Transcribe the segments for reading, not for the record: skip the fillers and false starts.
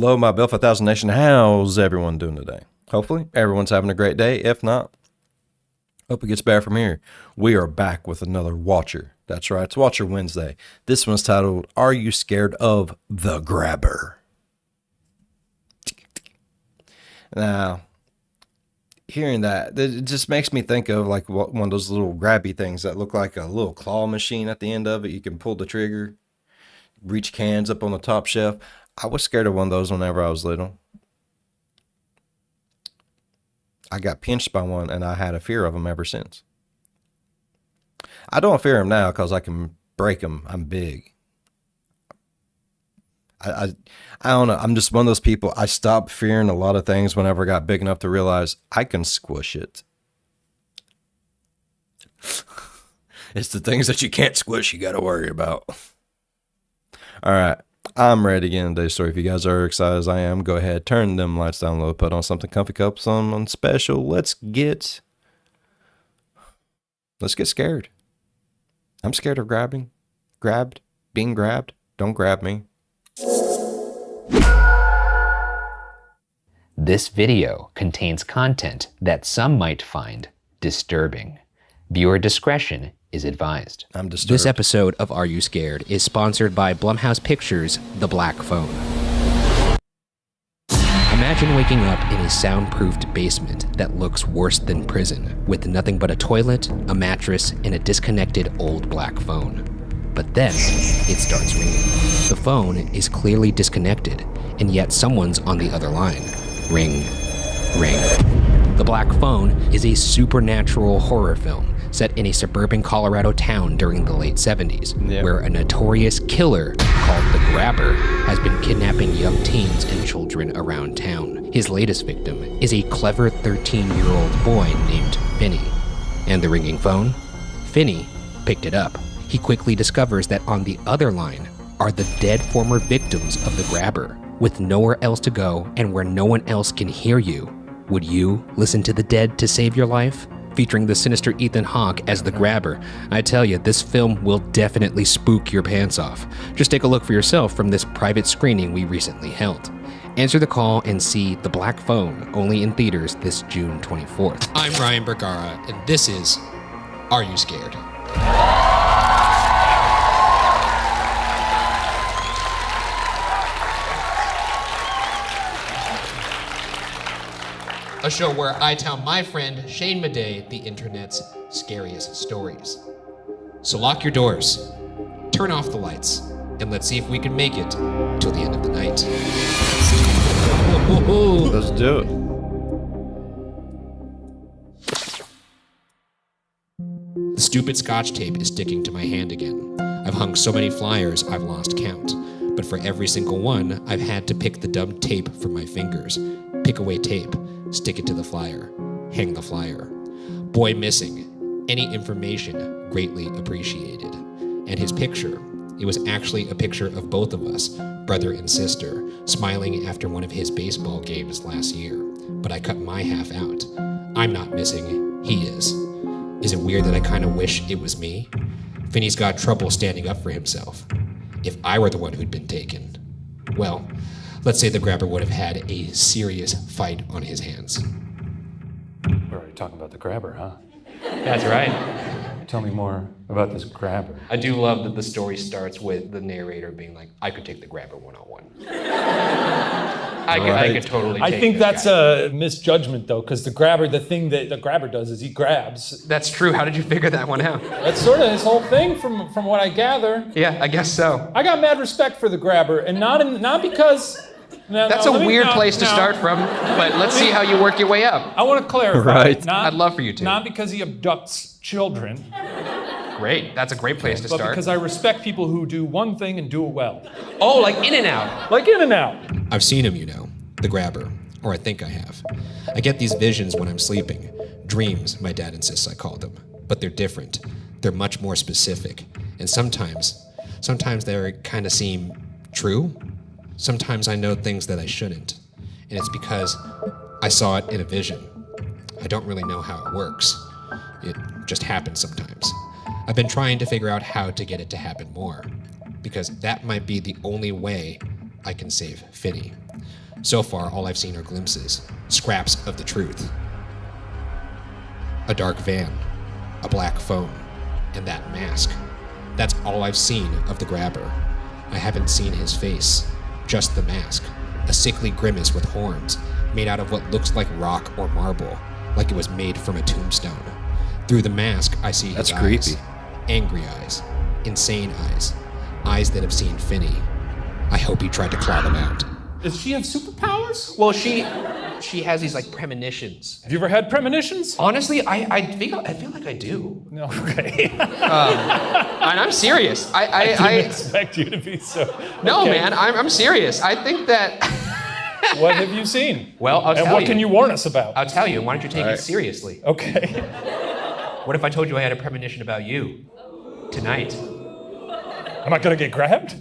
Hello, my Bill 5000 Nation. How's everyone doing today? Hopefully, everyone's having a great day. If not, hope it gets better from here. We are back with another Watcher. That's right, it's Watcher Wednesday. This one's titled, Are You Scared of the Grabber? Now, hearing that, it just makes me think of like one of those little grabby things that look like a little claw machine at the end of it. You can pull the trigger, reach cans up on the top shelf. I was scared of one of those whenever I was little. I got pinched by one, and I had a fear of them ever since. I don't fear them now because I can break them. I'm big. I don't know. I'm just one of those people. I stopped fearing a lot of things whenever I got big enough to realize I can squish it. It's the things that you can't squish you got to worry about. All right. I'm ready to get into today's story. If you guys are excited as I am, go ahead, turn them lights down low, put on something comfy, cup, something special. Let's get scared. I'm scared of being grabbed. Don't grab me. This video contains content that some might find disturbing. Viewer discretion is advised. I'm disturbed. This episode of Are You Scared is sponsored by Blumhouse Pictures' The Black Phone. Imagine waking up in a soundproofed basement that looks worse than prison, with nothing but a toilet, a mattress, and a disconnected old black phone. But then, it starts ringing. The phone is clearly disconnected, and yet someone's on the other line. Ring, ring. The Black Phone is a supernatural horror film set in a suburban Colorado town during the late 70s, where a notorious killer called the Grabber has been kidnapping young teens and children around town. His latest victim is a clever 13-year-old boy named Finney. And the ringing phone? Finney picked it up. He quickly discovers that on the other line are the dead former victims of the Grabber. With nowhere else to go and where no one else can hear you, would you listen to the dead to save your life? Featuring the sinister Ethan Hawke as the Grabber, I tell you, this film will definitely spook your pants off. Just take a look for yourself from this private screening we recently held. Answer the call and see The Black Phone, only in theaters this June 24th. I'm Ryan Bergara, and this is Are You Scared? A show where I tell my friend Shane Madej the internet's scariest stories. So lock your doors, turn off the lights, and let's see if we can make it till the end of the night. Let's do it. The stupid scotch tape is sticking to my hand again. I've hung so many flyers I've lost count, but for every single one, I've had to pick the dumb tape from my fingers. Pick away tape. Stick it to the flyer. Hang the flyer. Boy missing. Any information greatly appreciated. And his picture. It was actually a picture of both of us, brother and sister, smiling after one of his baseball games last year. But I cut my half out. I'm not missing. He is. Is it weird that I kind of wish it was me? Finney's got trouble standing up for himself. If I were the one who'd been taken, well, let's say the Grabber would have had a serious fight on his hands. We're already talking about the Grabber, huh? That's right. Tell me more about this Grabber. I do love that the story starts with the narrator being like, I could take the Grabber one-on-one. I could totally take I think this that's guy. a misjudgment, though, because the thing that the Grabber does is he grabs. That's true. How did you figure that one out? That's sort of his whole thing from what I gather. Yeah, I guess so. I got mad respect for the Grabber, and not because... That's a weird place to start from, but let's see how you work your way up. I want to clarify. Right. I'd love for you to. Not because he abducts children. Great. That's a great place to But start. because I respect people who do one thing and do it well. Oh, like In and Out. Like In and Out. I've seen him, you know, the Grabber, or I think I have. I get these visions when I'm sleeping. Dreams, my dad insists I call them. But they're different. They're much more specific. And sometimes they kind of seem true. Sometimes I know things that I shouldn't. And it's because I saw it in a vision. I don't really know how it works. It just happens sometimes. I've been trying to figure out how to get it to happen more, because that might be the only way I can save Finney. So far, all I've seen are glimpses, scraps of the truth. A dark van, a black phone, and that mask. That's all I've seen of the grabber. I haven't seen his face, just the mask. A sickly grimace with horns, made out of what looks like rock or marble, like it was made from a tombstone. Through the mask, I see his That's eyes. creepy. Angry eyes. Insane eyes. Eyes that have seen Finney. I hope he tried to claw them out. Does she have superpowers? Well, she has these like premonitions. Have you ever had premonitions? Honestly, I feel like I do. No, okay. And I'm serious. I didn't expect you to be so. No, Okay. man, I'm serious. I think that. What have you seen? Well, I'll and tell what you. can you warn us about? I'll tell you. Why don't you take it seriously? Okay. What if I told you I had a premonition about you tonight? Am I gonna get grabbed?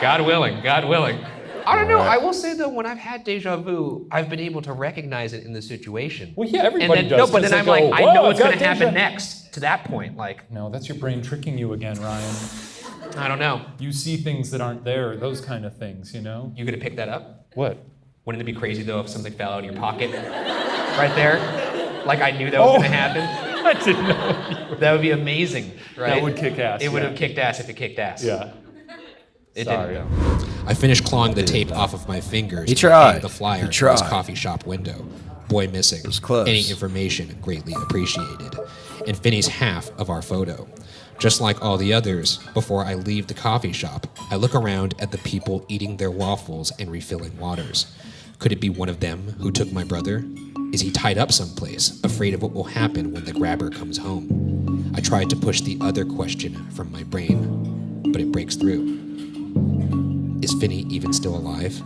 God willing. God willing. I don't know. I will say though, when I've had deja vu, I've been able to recognize it in the situation. Well, yeah, everybody and then, does. No, but then 'cause I'm they like, go, I know "Whoa, what's I've going to got happen deja-" next. To that point, like, No, that's your brain tricking you again, Ryan. I don't know. You see things that aren't there, those kind of things, you know? You gonna pick that up? What? Wouldn't it be crazy though if something fell out of your pocket, right there? Like I knew that was going to happen. I didn't know. That would be amazing, right? That would kick ass. It would yeah. have kicked ass if it kicked ass. Yeah. It Sorry. didn't though. I finished clawing the tape off of my fingers. He and tried. hanged the flyer He in his tried. coffee shop window. Boy missing. It was close. Any information greatly appreciated. And Finney's half of our photo. Just like all the others, before I leave the coffee shop, I look around at the people eating their waffles and refilling waters. Could it be one of them who took my brother? Is he tied up someplace, afraid of what will happen when the grabber comes home? I tried to push the other question from my brain, but it breaks through. Is Finney even still alive?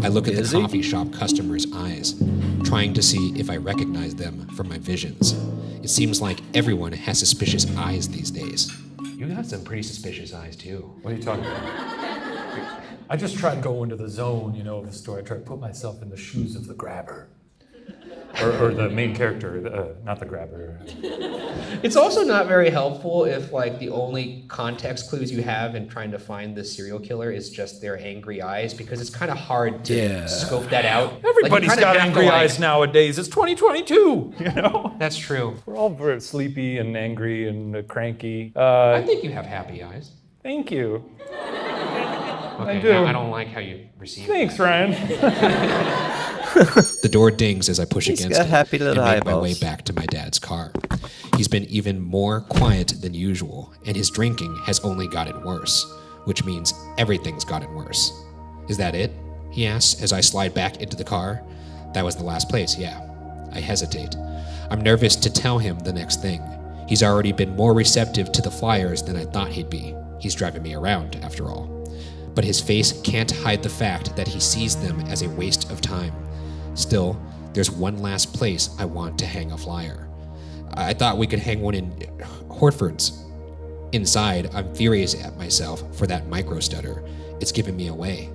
I look at Is the he? coffee shop customers' eyes, trying to see if I recognize them from my visions. It seems like everyone has suspicious eyes these days. You got some pretty suspicious eyes too. What are you talking about? I just try to go into the zone, you know, of the story. I try to put myself in the shoes of the grabber. Or the main character, not the grabber. It's also not very helpful if like the only context clues you have in trying to find the serial killer is just their angry eyes, because it's kind of hard to Yeah. scope that out. Like, you Everybody's kinda got have to, angry like- eyes nowadays. It's 2022, you know? That's true. We're all very sleepy and angry and cranky. I think you have happy eyes. Thank you. Okay, do. now I don't like how you receive Thanks, that. Ryan. The door dings as I push He's against got it happy and little make my way eyeballs. back to my dad's car. He's been even more quiet than usual, and his drinking has only gotten worse, which means everything's gotten worse. Is that it? He asks as I slide back into the car. That was the last place, yeah. I hesitate. I'm nervous to tell him the next thing. He's already been more receptive to the flyers than I thought he'd be. He's driving me around, after all. But his face can't hide the fact that he sees them as a waste of time. Still, there's one last place I want to hang a flyer. I thought we could hang one in Hortford's. Inside, I'm furious at myself for that micro stutter. It's giving me away.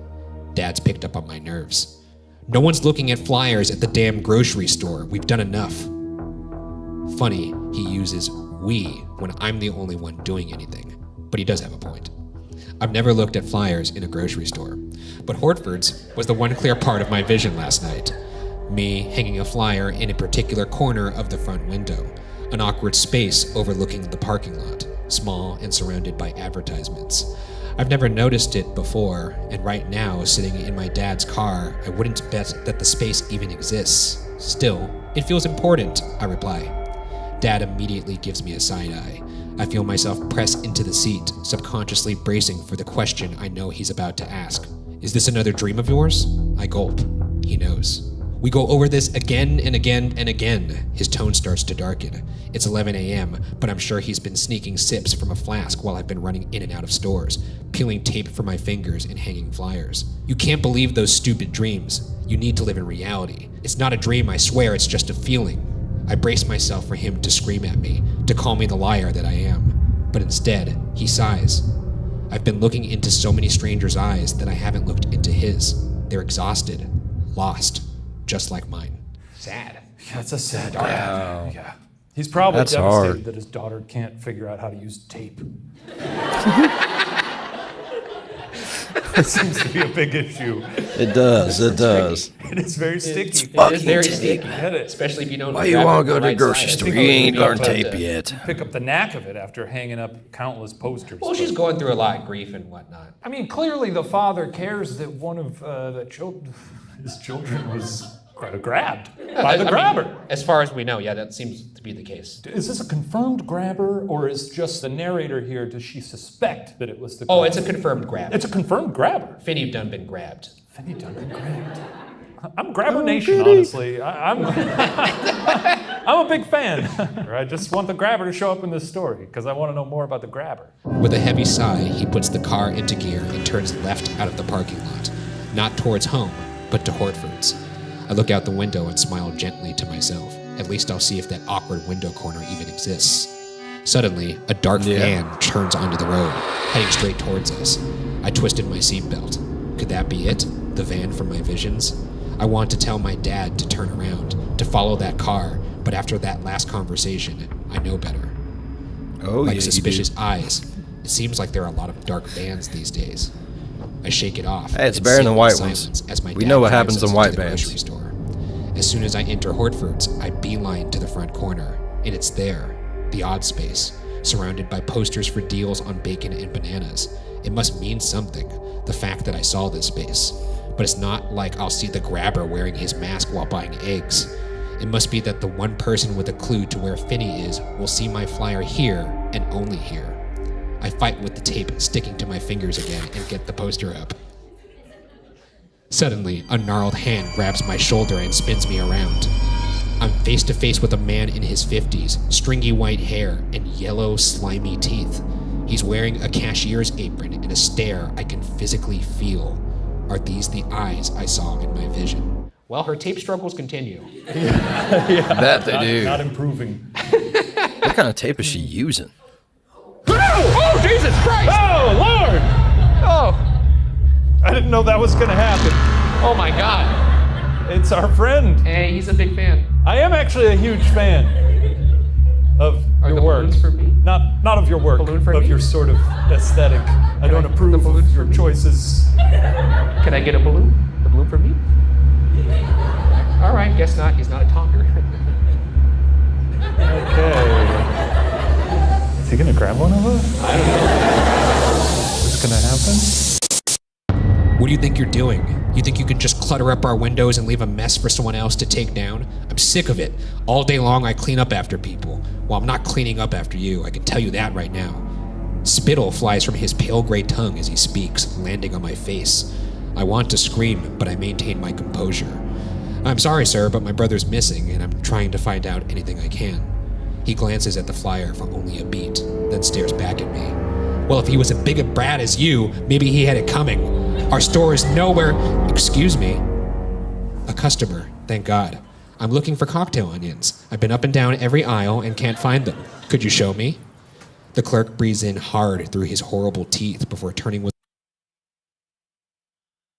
Dad's picked up on my nerves. No one's looking at flyers at the damn grocery store. We've done enough. Funny, he uses we when I'm the only one doing anything. But he does have a point. I've never looked at flyers in a grocery store. But Hortford's was the one clear part of my vision last night. Me hanging a flyer in a particular corner of the front window. An awkward space overlooking the parking lot, small and surrounded by advertisements. I've never noticed it before, and right now, sitting in my dad's car, I wouldn't bet that the space even exists. Still, it feels important, I reply. Dad immediately gives me a side eye. I feel myself press into the seat, subconsciously bracing for the question I know he's about to ask. Is this another dream of yours? I gulp. He knows. We go over this again and again and again. His tone starts to darken. It's 11 a.m., but I'm sure he's been sneaking sips from a flask while I've been running in and out of stores, peeling tape from my fingers and hanging flyers. You can't believe those stupid dreams. You need to live in reality. It's not a dream, I swear, it's just a feeling. I brace myself for him to scream at me, to call me the liar that I am. But instead, he sighs. I've been looking into so many strangers' eyes that I haven't looked into his. They're exhausted, lost, just like mine. Sad. That's a sad Wow. Yeah. He's probably That's devastated hard. that his daughter can't figure out how to use tape. It seems to be a big issue. It does. It does. It is very sticky. It is very sticky, Get it. especially if you don't. Why you grab want it to go with to the right grocery side. store? I You think ain't we learned have to- tape yet. Pick up the knack of it after hanging up countless posters. Well, she's going through a lot of grief and whatnot. I mean, clearly the father cares that one of his children was grabbed by the I mean, grabber. as far as we know, yeah, that seems to be the case. Is this a confirmed grabber, or is just the narrator here, does she suspect that it was the grabber? Oh, it's a confirmed grab. It's a confirmed grabber. Finney done been grabbed. Finney done been grabbed. I'm Grabber Nation, honestly. I'm I'm a big fan. I just want the grabber to show up in this story, because I want to know more about the grabber. With a heavy sigh, he puts the car into gear and turns left out of the parking lot. Not towards home, but to Hortford's. I look out the window and smile gently to myself. At least I'll see if that awkward window corner even exists. Suddenly, a dark van turns onto the road, heading straight towards us. I twisted my seatbelt. Could that be it? The van from my visions? I want to tell my dad to turn around, to follow that car, but after that last conversation, I know better. Oh, Like yeah, suspicious eyes. It seems like there are a lot of dark vans these days. I shake it off. Hey, it's and better sit than in white silence ones. as my We dad know what drives happens us in white to the vans. grocery store. As soon as I enter Hortford's, I beeline to the front corner, and it's there, the odd space, surrounded by posters for deals on bacon and bananas. It must mean something, the fact that I saw this space. But it's not like I'll see the grabber wearing his mask while buying eggs. It must be that the one person with a clue to where Finney is will see my flyer here and only here. I fight with the tape sticking to my fingers again and get the poster up. Suddenly, a gnarled hand grabs my shoulder and spins me around. I'm face to face with a man in his 50s, stringy white hair and yellow, slimy teeth. He's wearing a cashier's apron and a stare I can physically feel. Are these the eyes I saw in my vision? Well, her tape struggles continue. That they do. Not improving. What kind of tape is she using? Oh, Jesus Christ! Oh, Lord! Oh, I didn't know that was going to happen. oh my God. It's our friend. Hey, he's a big fan. I am actually a huge fan of Are your the work. balloons for me? Not of your work, Balloon for of me? your sort of aesthetic. I don't approve of your choices. Can I get a balloon? The balloon for me? All right, guess not. He's not a talker. Okay. Is he gonna grab one of us? I don't know. What's gonna happen? What do you think you're doing? You think you can just clutter up our windows and leave a mess for someone else to take down? I'm sick of it. All day long I clean up after people. Well, I'm not cleaning up after you. I can tell you that right now. Spittle flies from his pale gray tongue as he speaks, landing on my face. I want to scream, but I maintain my composure. I'm sorry, sir, but my brother's missing, and I'm trying to find out anything I can. He glances at the flyer for only a beat, then stares back at me. Well, if he was as big a brat as you, maybe he had it coming. Our store is nowhere. Excuse me. A customer, thank God. I'm looking for cocktail onions. I've been up and down every aisle and can't find them. Could you show me? The clerk breathes in hard through his horrible teeth before turning with.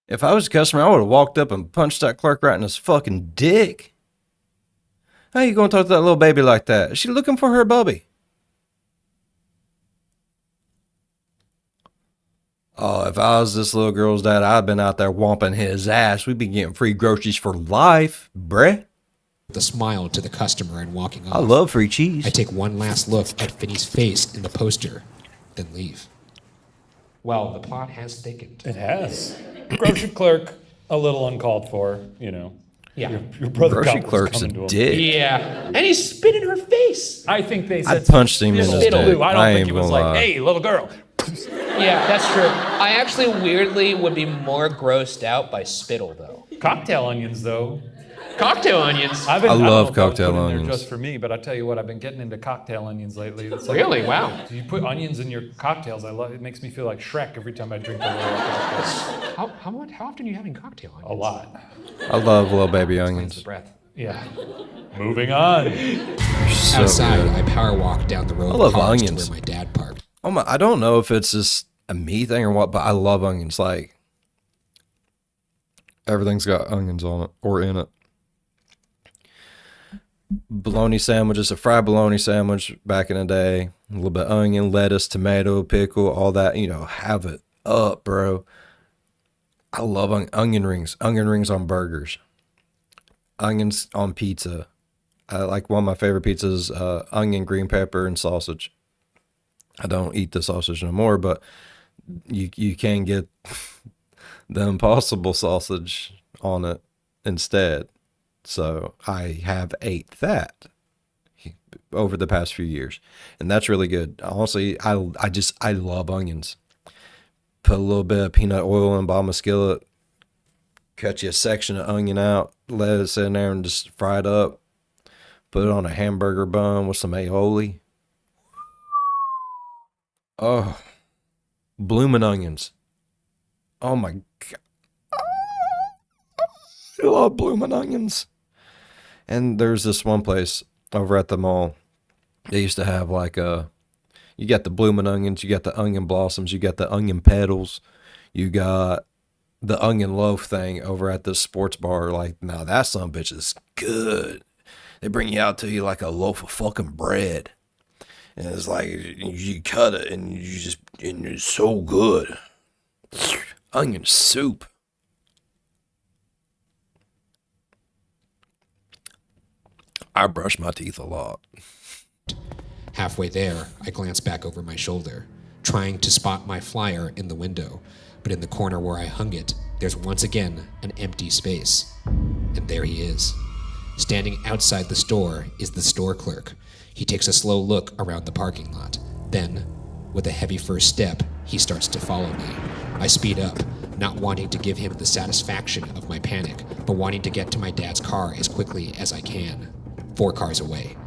If I was a customer, I would have walked up and punched that clerk right in his fucking dick. How you gonna talk to that little baby like that? Is she looking for her bubby? Oh, if I was this little girl's dad, I'd been out there whomping his ass. We'd be getting free groceries for life, bruh. A smile to the customer and walking off. I love free cheese. I take one last look at Finney's face in the poster, then leave. Well, the plot has thickened. It has. Grocery clerk, a little uncalled for, you know. Yeah. Your brother Grocery got what's clerk's a coming to him. dick. Yeah. And he's spitting her face. I think they I said punched him in his spittle. dick. I don't I think ain't he was gonna like, lie. hey, little girl. Yeah, that's true. I actually weirdly would be more grossed out by spittle, though. Cocktail onions, though. Cocktail onions. I love don't know if I would cocktail put it in there onions. just for me, but I tell you what, I've been getting into cocktail onions lately. It's like, Really? Wow. You put onions in your cocktails. I love. It makes me feel like Shrek every time I drink a little cocktail. How often are you having cocktail onions? A lot. I love little baby Cleanse onions. the breath. Yeah. Moving on. So Outside, good. I power walk down the road I love cars to onions. where my dad parked. Oh my, I don't know if it's just a me thing or what, but I love onions. Like, everything's got onions on it or in it. Bologna sandwiches, a fried bologna sandwich back in the day, a little bit of onion, lettuce, tomato, pickle, all that, you know, have it up, bro. I love onion rings. Onion rings on burgers. Onions on pizza. I like one of my favorite pizzas, onion, green pepper, and sausage. I don't eat the sausage no more, but you can get the Impossible sausage on it instead. So I have ate that over the past few years, and that's really good. Honestly, I love onions. Put a little bit of peanut oil in the bottom of a skillet, cut you a section of onion out, let it sit in there and just fry it up. Put it on a hamburger bun with some aioli. Oh, blooming onions. Oh my God. I love blooming onions. And there's this one place over at the mall. They used to have like you got the blooming onions, you got the onion blossoms, you got the onion petals, you got the onion loaf thing over at the sports bar. Like, now that son of a bitch is good. They bring you out to you like a loaf of fucking bread. And it's like, you cut it and and it's so good. Onion soup. I brush my teeth a lot. Halfway there, I glance back over my shoulder, trying to spot my flyer in the window, but in the corner where I hung it, there's once again an empty space. And there he is. Standing outside the store is the store clerk. He takes a slow look around the parking lot. Then, with a heavy first step, he starts to follow me. I speed up, not wanting to give him the satisfaction of my panic, but wanting to get to my dad's car as quickly as I can. 4 cars away.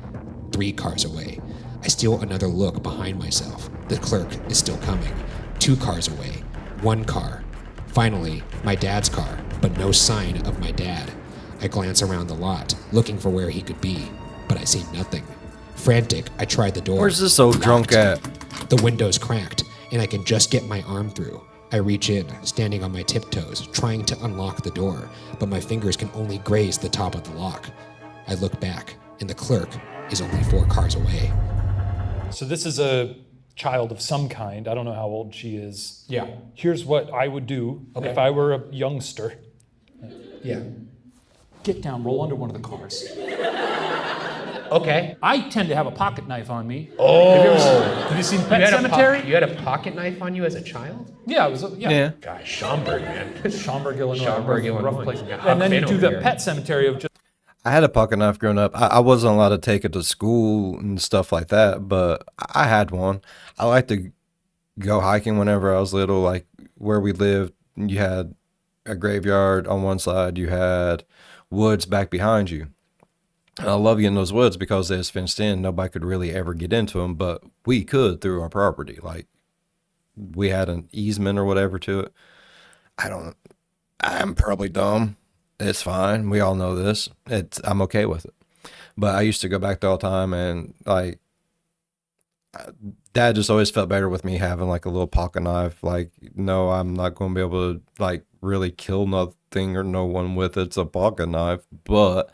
3 cars away. I steal another look behind myself. The clerk is still coming. 2 cars away. 1 car. Finally, my dad's car, but no sign of my dad. I glance around the lot, looking for where he could be, but I see nothing. Frantic, I try the door. Where's this old drunk at? The window's cracked, and I can just get my arm through. I reach in, standing on my tiptoes, trying to unlock the door, but my fingers can only graze the top of the lock. I look back, and the clerk is only 4 cars away. So this is a child of some kind. I don't know how old she is. Yeah. Here's what I would do Okay. if I were a youngster. Yeah. Get down, roll under one of the cars. Okay. I tend to have a pocket knife on me. Oh. Have you seen You Pet had, Cemetery? you had a pocket knife on you as a child? Yeah, it was. Yeah. Gosh, Schaumburg, man. Schaumburg, Illinois. Schaumburg, rough Illinois. place. Yeah, And then you Huck do Finn the over here. Pet Cemetery of just. I had a pocket knife growing up. I wasn't allowed to take it to school and stuff like that, but I had one. I liked to go hiking whenever I was little. Like where we lived, you had a graveyard on one side, you had woods back behind you. And I love getting those woods because they was fenced in. Nobody could really ever get into them, but we could through our property. Like we had an easement or whatever to it. I'm probably dumb. It's fine. We all know this. I'm okay with it. But I used to go back there all the time, and like Dad just always felt better with me having like a little pocket knife. Like, no, I'm not going to be able to like really kill nothing or no one with it. It's a pocket knife. But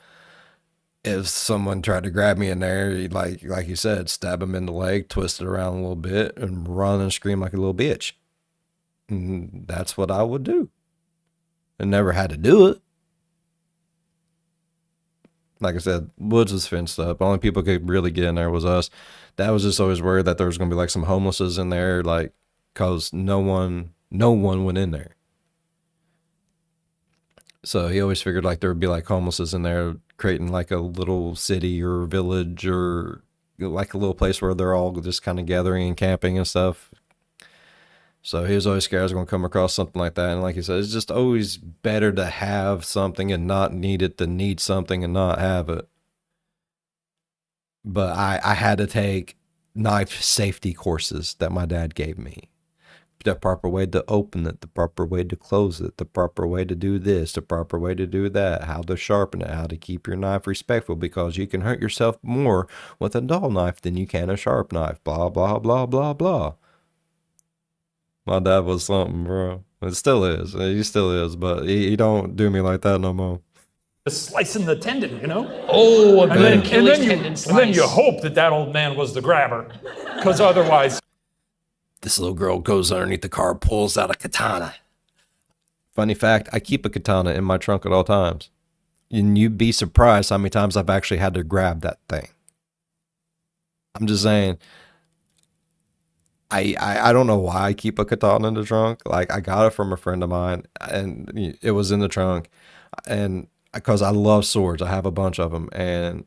if someone tried to grab me in there, like you said, stab him in the leg, twist it around a little bit, and run and scream like a little bitch. And that's what I would do. I never had to do it. Like I said, woods was fenced up. Only people could really get in there was us. Dad was just always worried that there was going to be like some homelesses in there, like, cause no one went in there. So he always figured like there would be like homelesses in there, creating like a little city or village or like a little place where they're all just kind of gathering and camping and stuff. So he was always scared I was going to come across something like that. And like he said, it's just always better to have something and not need it than need something and not have it. But I had to take knife safety courses that my dad gave me. The proper way to open it, the proper way to close it, the proper way to do this, the proper way to do that, how to sharpen it, how to keep your knife respectful, because you can hurt yourself more with a dull knife than you can a sharp knife, blah, blah, blah, blah, blah. My dad was something, bro. It still is. He still is, but he don't do me like that no more. Slicing the tendon, you know? Oh, a And good then, Achilles and, then tendon you, slice. and then you hope that old man was the grabber, because otherwise. This little girl goes underneath the car, pulls out a katana. Funny fact, I keep a katana in my trunk at all times. And you'd be surprised how many times I've actually had to grab that thing. I'm just saying, I don't know why I keep a katana in the trunk. Like, I got it from a friend of mine, and it was in the trunk. And because I love swords, I have a bunch of them. And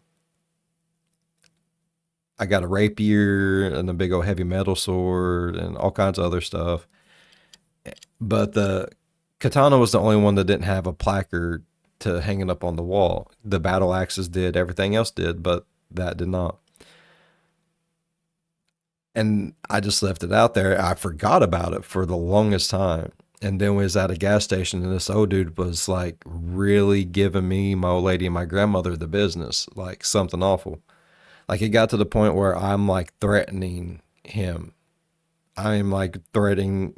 I got a rapier and a big old heavy metal sword and all kinds of other stuff. But the katana was the only one that didn't have a placard to hang it up on the wall. The battle axes did, everything else did, but that did not. And I just left it out there. I forgot about it for the longest time. And then we was at a gas station, and this old dude was like really giving me, my old lady, and my grandmother the business, like something awful. Like, it got to the point where I'm like threatening him. I'm like threatening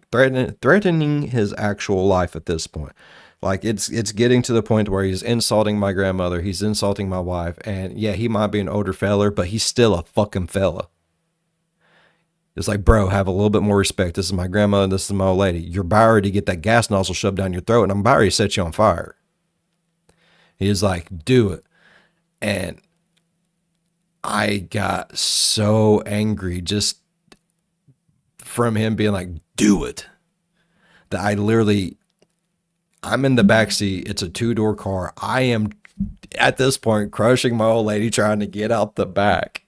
his actual life at this point. Like, it's getting to the point where he's insulting my grandmother, he's insulting my wife, and yeah, he might be an older feller, but he's still a fucking fella. It's like, bro, have a little bit more respect. This is my grandmother, this is my old lady. You're about to get that gas nozzle shoved down your throat, and I'm about to set you on fire. He's like, do it. And I got so angry just from him being like, do it, that I'm in the backseat. It's a 2-door car. I am at this point crushing my old lady trying to get out the back.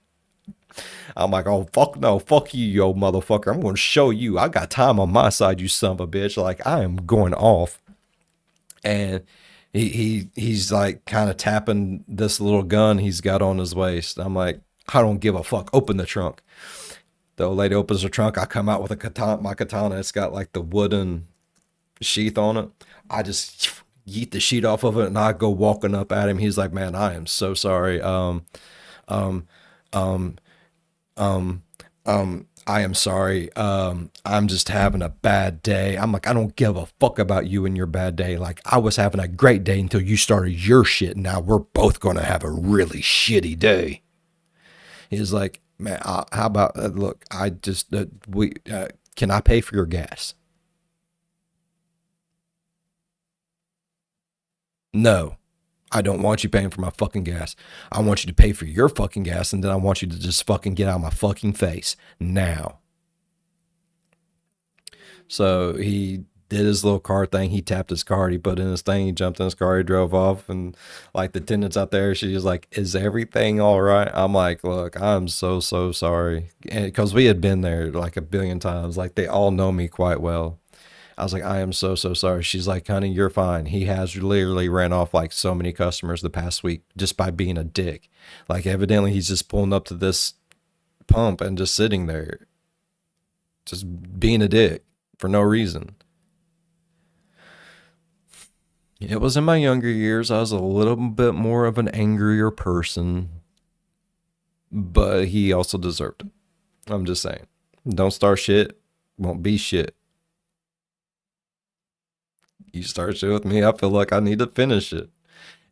I'm like, oh, fuck no, fuck you, yo motherfucker. I'm going to show you. I got time on my side, you son of a bitch. Like, I am going off. And he's like kind of tapping this little gun he's got on his waist. I'm like, I don't give a fuck. Open the trunk. The old lady opens her trunk. I come out with my katana. It's got like the wooden sheath on it. I just yeet the sheet off of it, and I go walking up at him. He's like, man, I am so sorry. I am sorry. I'm just having a bad day. I'm like, I don't give a fuck about you and your bad day. Like, I was having a great day until you started your shit. Now we're both going to have a really shitty day. He's like, man, how about, look, I just, can I pay for your gas? No, I don't want you paying for my fucking gas. I want you to pay for your fucking gas, and then I want you to just fucking get out of my fucking face now. So he did his little card thing. He tapped his card. He put in his thing. He jumped in his car. He drove off. And like the attendant's out there, she's like, is everything all right? I'm like, look, I'm so sorry. Because we had been there like a billion times. Like, they all know me quite well. I was like, I am so sorry. She's like, honey, you're fine. He has literally ran off like so many customers the past week just by being a dick. Like, evidently he's just pulling up to this pump and just sitting there, just being a dick for no reason. It was in my younger years. I was a little bit more of an angrier person, but he also deserved it. I'm just saying, don't start shit, won't be shit. You start shit with me, I feel like I need to finish it.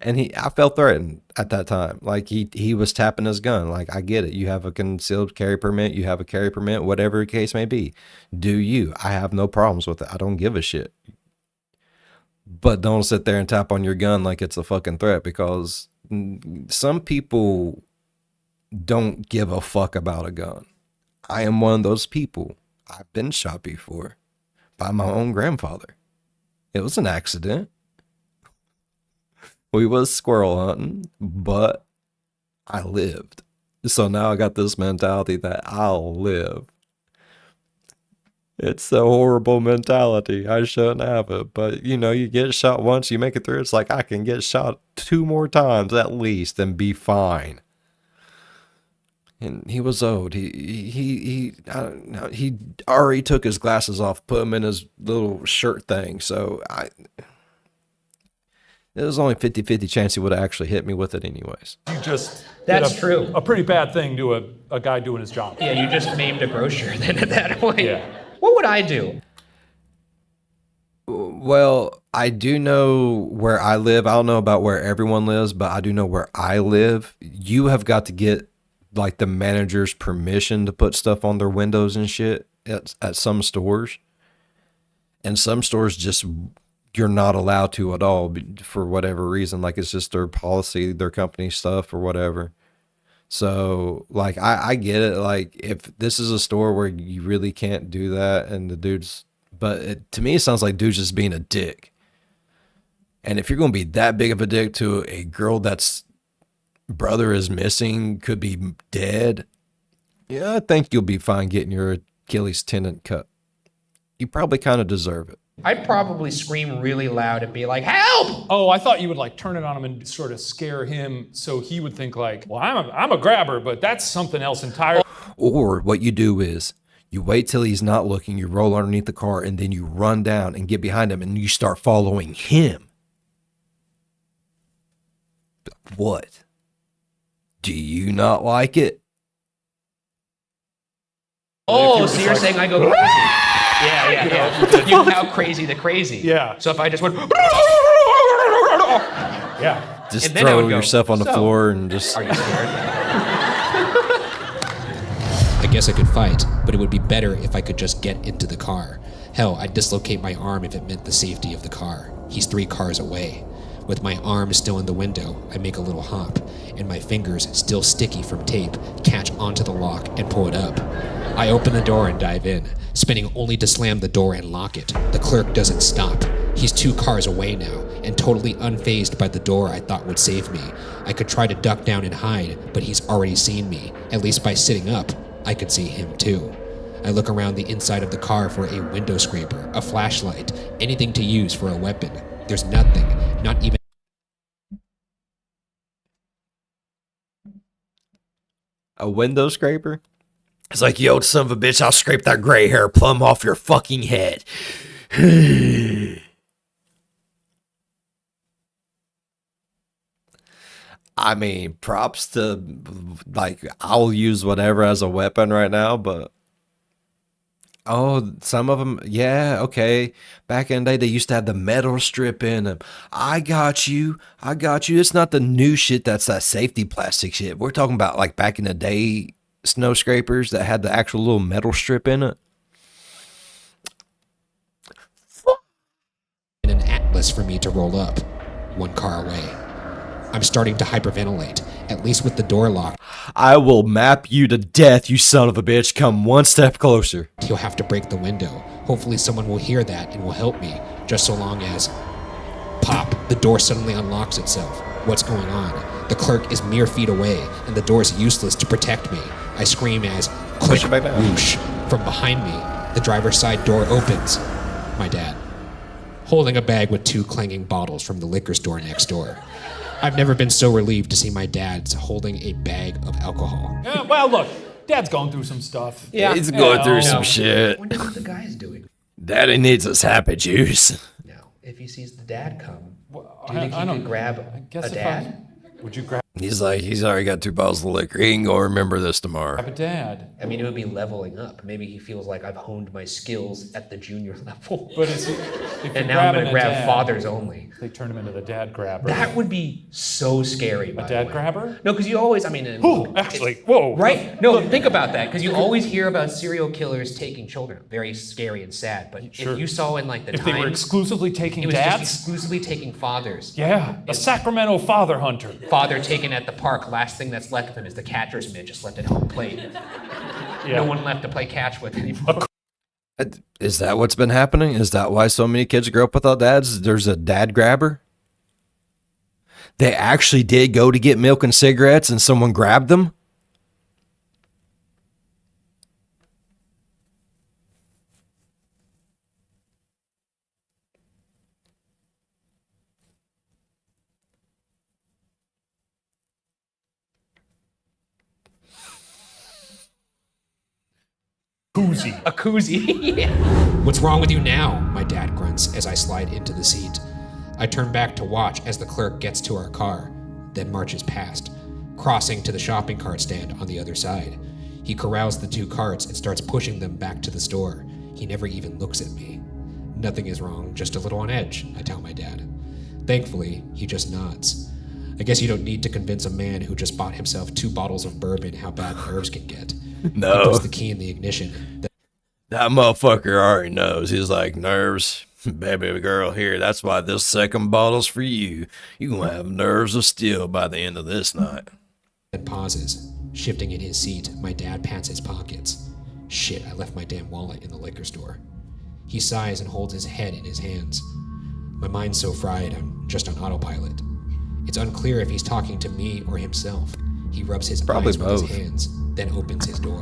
And I felt threatened at that time. Like, he was tapping his gun. Like, I get it. You have a concealed carry permit. You have a carry permit, whatever the case may be. Do you? I have no problems with it. I don't give a shit. But don't sit there and tap on your gun like it's a fucking threat, because some people don't give a fuck about a gun. I am one of those people. I've been shot before by my own grandfather. It was an accident. We was squirrel hunting, but I lived. So now I got this mentality that I'll live. It's a horrible mentality. I shouldn't have it. But, you know, you get shot once, you make it through. It's like, I can get shot 2 more times at least and be fine. And he was old. He already took his glasses off, put them in his little shirt thing. So there was only 50-50 chance he would have actually hit me with it anyways. You just That's did true. A pretty bad thing to a guy doing his job. Yeah, you just maimed a grocer then at that point. Yeah. What would I do? Well, I do know where I live. I don't know about where everyone lives, but I do know where I live. You have got to get like the manager's permission to put stuff on their windows and shit at some stores. And some stores just you're not allowed to at all for whatever reason. Like it's just their policy, their company stuff or whatever. So like I get it. Like if this is a store where you really can't do that, and the dude's, but to me it sounds like dude's just being a dick. And if you're going to be that big of a dick to a girl that's brother is missing, could be dead, yeah, I think you'll be fine getting your Achilles tendon cut. You probably kind of deserve it. I'd probably scream really loud and be like, help! Oh, I thought you would like turn it on him and sort of scare him so he would think like, well, I'm a grabber, but that's something else entirely. Or what you do is you wait till he's not looking, you roll underneath the car, and then you run down and get behind him and you start following him. What? Do you not like it? Oh, so you're saying I go crazy? Yeah. You know how crazy the crazy. Yeah. So if I just went, Yeah. Just and then I throw would go, yourself on the "So, floor and just... Are you scared? I guess I could fight, but it would be better if I could just get into the car. Hell, I'd dislocate my arm if it meant the safety of the car. He's 3 cars away. With my arm still in the window, I make a little hop, and my fingers, still sticky from tape, catch onto the lock and pull it up. I open the door and dive in, spinning only to slam the door and lock it. The clerk doesn't stop. He's 2 cars away now, and totally unfazed by the door I thought would save me. I could try to duck down and hide, but he's already seen me. At least by sitting up, I could see him too. I look around the inside of the car for a window scraper, a flashlight, anything to use for a weapon. There's nothing, not even... A window scraper? It's like, yo, son of a bitch, I'll scrape that gray hair plumb off your fucking head. I mean, props to, like, I'll use whatever as a weapon right now, but... Oh, some of them, yeah, okay. Back in the day, they used to have the metal strip in them. I got you. It's not the new shit that's that safety plastic shit. We're talking about, like, back in the day, snow scrapers that had the actual little metal strip in it. in an atlas for me to roll up, 1 car away. I'm starting to hyperventilate, at least with the door locked. I will map you to death, you son of a bitch. Come 1 step closer. He'll have to break the window. Hopefully someone will hear that and will help me, just so long as... Pop! The door suddenly unlocks itself. What's going on? The clerk is mere feet away, and the door is useless to protect me. I scream as... Quick whoosh! From behind me, the driver's side door opens. My dad. Holding a bag with 2 clanging bottles from the liquor store next door. I've never been so relieved to see my dad holding a bag of alcohol. Yeah, well, look, Dad's going through some stuff. Yeah. He's going through some shit. I wonder what the guy's doing. Daddy needs his happy juice. Now, if he sees the dad come, Well, do you think he could grab a dad? Would you grab He's like, he's already got 2 bottles of liquor. He ain't gonna remember this tomorrow. a dad? I mean, it would be leveling up. Maybe he feels like I've honed my skills at the junior level. But if you're and now I'm grabbing going to a grab dad, fathers only. They turn him into the dad grabber. That would be so scary, by a the dad way. grabber? No, because you always, I mean... Ooh, actually, whoa. Right? No, think about that, because you always hear about serial killers taking children. Very scary and sad. But Sure. if you saw in, like, the If they were Times, exclusively taking it was dads? just exclusively taking fathers. Yeah, a Sacramento father hunter. Father taken at the park, last thing that's left of him is the catcher's mitt just left at home plate. Yeah. No one left to play catch with anymore. Is that what's been happening? Is that why so many kids grow up without dads? There's a dad grabber? They actually did go to get milk and cigarettes and someone grabbed them? Koozie. A koozie. Yeah. What's wrong with you now? My dad grunts as I slide into the seat. I turn back to watch as the clerk gets to our car, then marches past, crossing to the shopping cart stand on the other side. He corrals the 2 carts and starts pushing them back to the store. He never even looks at me. Nothing is wrong, just a little on edge, I tell my dad. Thankfully, he just nods. I guess you don't need to convince a man who just bought himself 2 bottles of bourbon how bad nerves can get. He No. puts the key in the ignition. That motherfucker already knows. He's like, nerves. Baby girl, here, that's why this second bottle's for you. You gonna have nerves of steel by the end of this night. And pauses. Shifting in his seat, my dad pats his pockets. Shit, I left my damn wallet in the liquor store. He sighs and holds his head in his hands. My mind's so fried, I'm just on autopilot. It's unclear if he's talking to me or himself. He rubs his Probably eyes with both. his hands, then opens his door.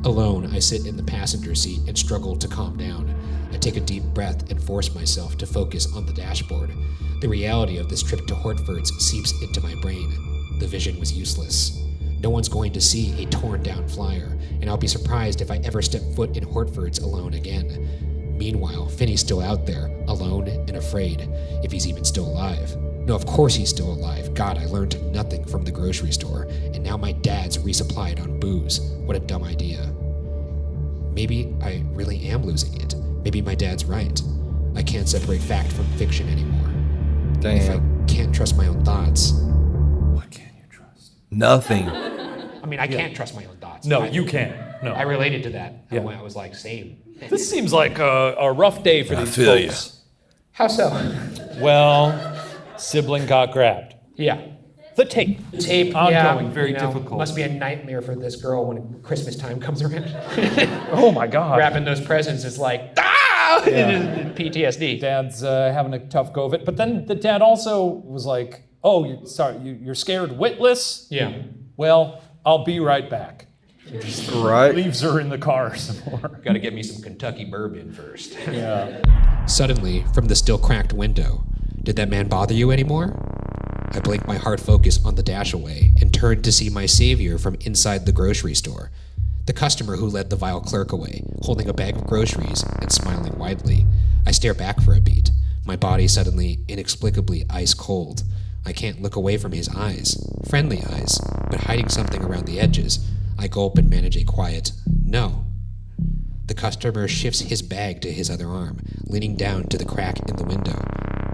Alone, I sit in the passenger seat and struggle to calm down. I take a deep breath and force myself to focus on the dashboard. The reality of this trip to Hortford's seeps into my brain. The vision was useless. No one's going to see a torn-down flyer, and I'll be surprised if I ever step foot in Hortford's alone again. Meanwhile, Finney's still out there, alone and afraid, if he's even still alive. No, of course he's still alive. God, I learned nothing from the grocery store, and now my dad's resupplied on booze. What a dumb idea. Maybe I really am losing it. Maybe my dad's right. I can't separate fact from fiction anymore. If I Damn. can't trust my own thoughts, What can you trust? Nothing. I mean, I can't trust my own thoughts. No, I, you can't. No. I related to that. Yeah. I was like, same. This seems like a rough day for these feel folks. How so? Well, sibling got grabbed. Yeah. The tape. Tape, Ongoing, yeah, very difficult. Must be a nightmare for this girl when Christmas time comes around. Oh my God. Wrapping those presents is like, PTSD. Dad's having a tough go of it. But then the dad also was like, "Oh, you're scared witless? Yeah. Well, I'll be right back." Right? Leaves her in the car some more. Got to get me some Kentucky bourbon first. Yeah. suddenly, from the still cracked window, "Did that man bother you anymore?" I blinked my hard focus on the dash away and turned to see my savior from inside the grocery store. The customer who led the vile clerk away, holding a bag of groceries and smiling widely. I stare back for a beat, my body suddenly inexplicably ice cold. I can't look away from his eyes, friendly eyes, but hiding something around the edges. I gulp and manage a quiet, "No." The customer shifts his bag to his other arm, leaning down to the crack in the window.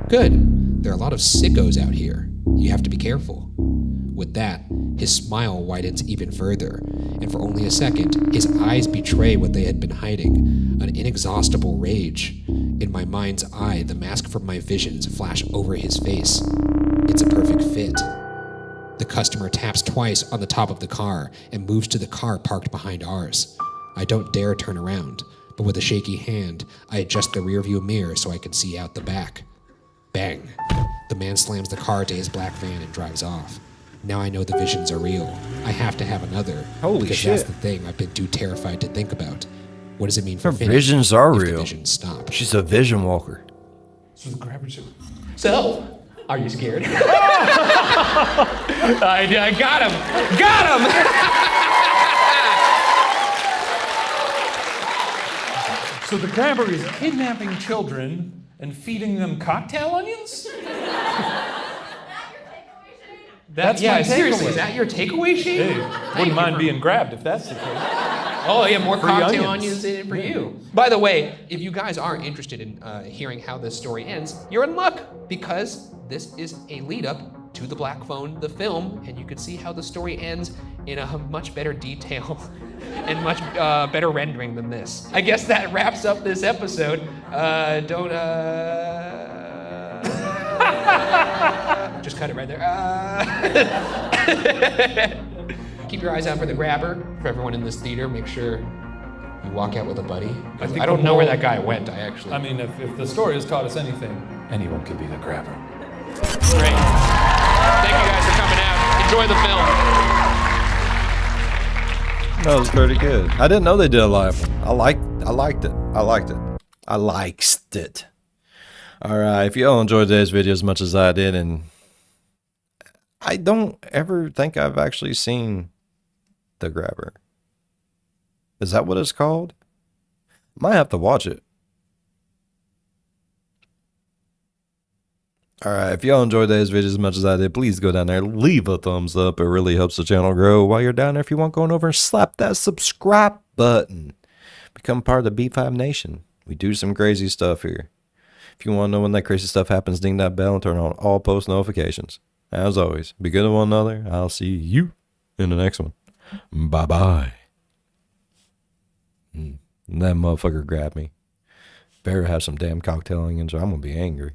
"Good. There are a lot of sickos out here. You have to be careful." With that, his smile widens even further, and for only a second, his eyes betray what they had been hiding, an inexhaustible rage. In my mind's eye, the mask from my visions flash over his face. It's a perfect fit. The customer taps twice on the top of the car and moves to the car parked behind ours. I don't dare turn around, but with a shaky hand, I adjust the rearview mirror so I can see out the back. Bang. The man slams the car to his black van and drives off. Now I know the visions are real. I have to have another. Holy because shit. that's the thing I've been too terrified to think about. What does it mean for Her Finney visions are if real. The visions stop. She's a vision walker. So the grabbers. So, are you scared? I got him! Got him! So the grabber is kidnapping children and feeding them cocktail onions? That's Yeah, my seriously, takeaway. is that your takeaway, Shane? Hey, wouldn't mind being grabbed if that's the case. Oh, yeah, more Free cocktail onions. onions in it for you. By the way, if you guys are interested in hearing how this story ends, you're in luck because this is a lead up to The Black Phone, the film, and you can see how the story ends in a much better detail and much better rendering than this. I guess that wraps up this episode. Just cut it right there. Keep your eyes out for the grabber. For everyone in this theater, make sure you walk out with a buddy. think I don't the know where more- that guy went. I actually. I mean, if the story has taught us anything, anyone could be the grabber. Great. Thank you guys for coming out. Enjoy the film. That was pretty good. I didn't know they did a live one. I liked it. I liked it. All right. If you all enjoyed today's video as much as I did, and I don't ever think I've actually seen The Grabber. Is that what it's called? Might have to watch it. Alright, if y'all enjoyed today's video as much as I did, please go down there, leave a thumbs up. It really helps the channel grow. While you're down there, if you want, going over and slap that subscribe button. Become part of the B5 Nation. We do some crazy stuff here. If you want to know when that crazy stuff happens, ding that bell and turn on all post notifications. As always, be good to one another. I'll see you in the next one. Bye-bye. That motherfucker grabbed me. better have some damn cocktail onions or I'm going to be angry.